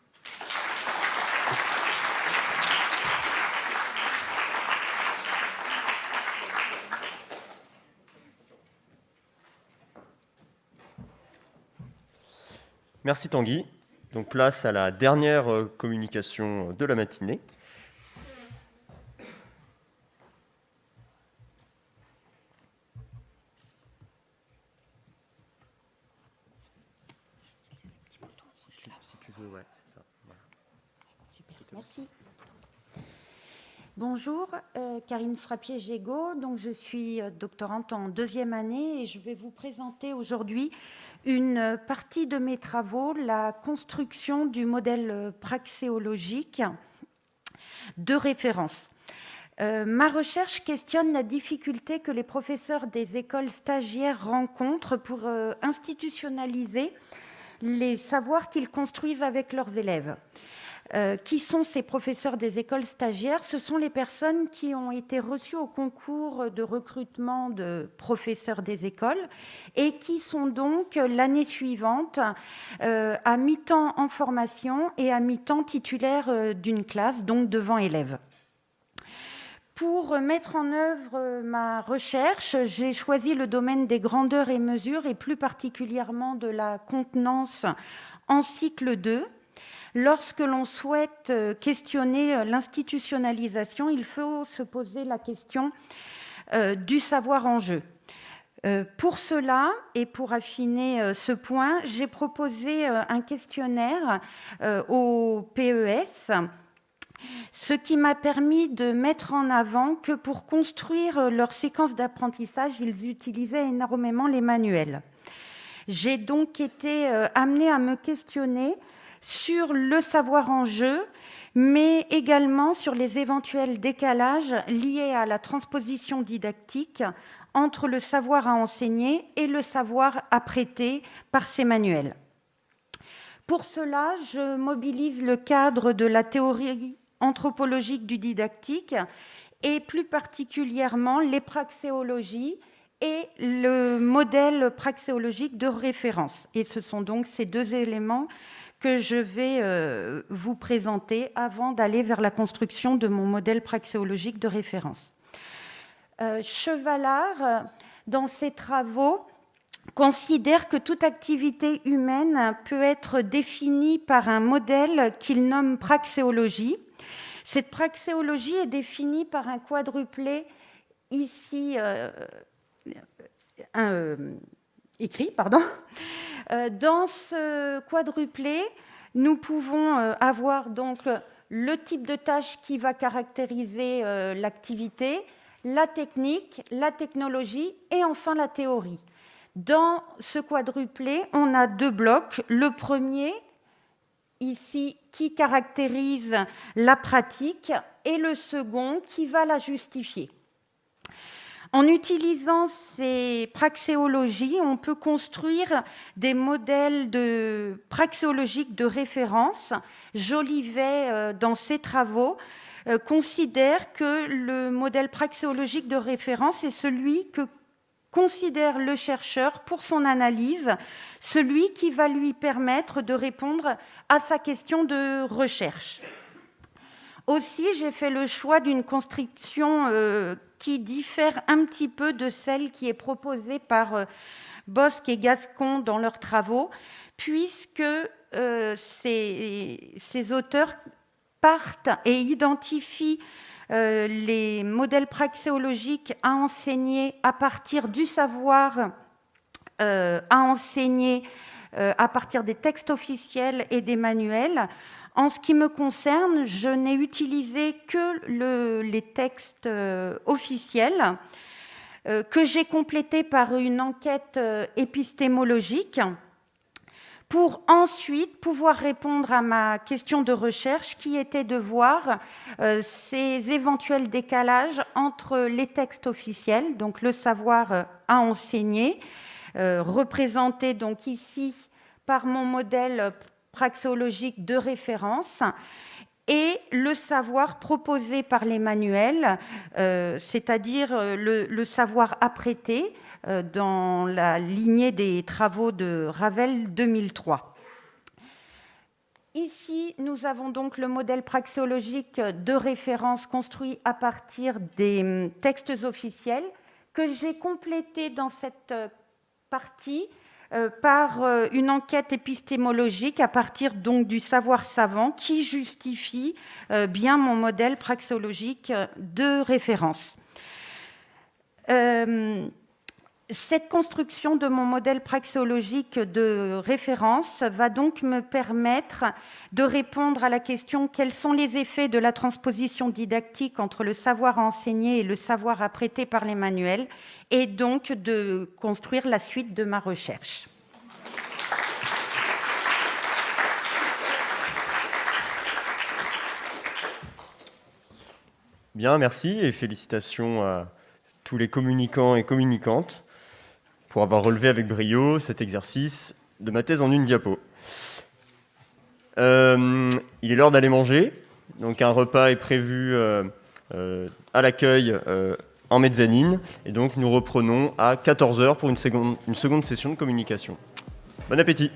Merci Tanguy. Donc place à la dernière communication de la matinée. Si tu veux, ouais, c'est ça. Voilà. Super, merci. Bonjour, Karine Frappier-Gégaud. Donc, je suis doctorante en 2e année et je vais vous présenter aujourd'hui une partie de mes travaux, la construction du modèle praxéologique de référence. Ma recherche questionne la difficulté que les professeurs des écoles stagiaires rencontrent pour institutionnaliser les savoirs qu'ils construisent avec leurs élèves. Qui sont ces professeurs des écoles stagiaires? Ce sont les personnes qui ont été reçues au concours de recrutement de professeurs des écoles et qui sont donc l'année suivante à mi-temps en formation et à mi-temps titulaires d'une classe, donc devant élèves. Pour mettre en œuvre ma recherche, j'ai choisi le domaine des grandeurs et mesures et plus particulièrement de la contenance en cycle 2. Lorsque l'on souhaite questionner l'institutionnalisation, il faut se poser la question du savoir en jeu. Pour cela, et pour affiner ce point, j'ai proposé un questionnaire au PES, ce qui m'a permis de mettre en avant que pour construire leur séquence d'apprentissage, ils utilisaient énormément les manuels. J'ai donc été amenée à me questionner sur le savoir en jeu, mais également sur les éventuels décalages liés à la transposition didactique entre le savoir à enseigner et le savoir à prêter par ces manuels. Pour cela, je mobilise le cadre de la théorie anthropologique du didactique et plus particulièrement les praxéologies et le modèle praxéologique de référence. Et ce sont donc ces deux éléments que je vais vous présenter avant d'aller vers la construction de mon modèle praxéologique de référence. Chevalard, dans ses travaux, considère que toute activité humaine peut être définie par un modèle qu'il nomme praxéologie. Cette praxéologie est définie par un quadruplé ici écrit. Dans ce quadruplé, nous pouvons avoir donc le type de tâche qui va caractériser l'activité, la technique, la technologie et enfin la théorie. Dans ce quadruplé, on a deux blocs. Le premier, ici, qui caractérise la pratique et le second qui va la justifier. En utilisant ces praxéologies, on peut construire des modèles praxéologiques de référence. Jolivet, dans ses travaux, considère que le modèle praxéologique de référence est celui que considère le chercheur pour son analyse, celui qui va lui permettre de répondre à sa question de recherche. Aussi, j'ai fait le choix d'une construction qui diffère un petit peu de celle qui est proposée par Bosc et Gascon dans leurs travaux, puisque ces auteurs partent et identifient les modèles praxéologiques à enseigner à partir du savoir à enseigner à partir des textes officiels et des manuels. En ce qui me concerne, je n'ai utilisé que les textes officiels que j'ai complétés par une enquête épistémologique pour ensuite pouvoir répondre à ma question de recherche qui était de voir ces éventuels décalages entre les textes officiels, donc le savoir à enseigner, représenté donc ici par mon modèle praxéologique de référence, et le savoir proposé par les manuels, c'est-à-dire le savoir apprêté, dans la lignée des travaux de Ravel 2003. Ici, nous avons donc le modèle praxéologique de référence construit à partir des textes officiels que j'ai complété dans cette partie par une enquête épistémologique à partir donc du savoir savant qui justifie bien mon modèle praxéologique de référence. Cette construction de mon modèle praxéologique de référence va donc me permettre de répondre à la question quels sont les effets de la transposition didactique entre le savoir enseigné et le savoir apprêté par les manuels, et donc de construire la suite de ma recherche. Bien, merci et félicitations à tous les communicants et communicantes pour avoir relevé avec brio cet exercice de ma thèse en une diapo. Il est l'heure d'aller manger, donc un repas est prévu à l'accueil en mezzanine, et donc nous reprenons à 14h pour une seconde session de communication. Bon appétit!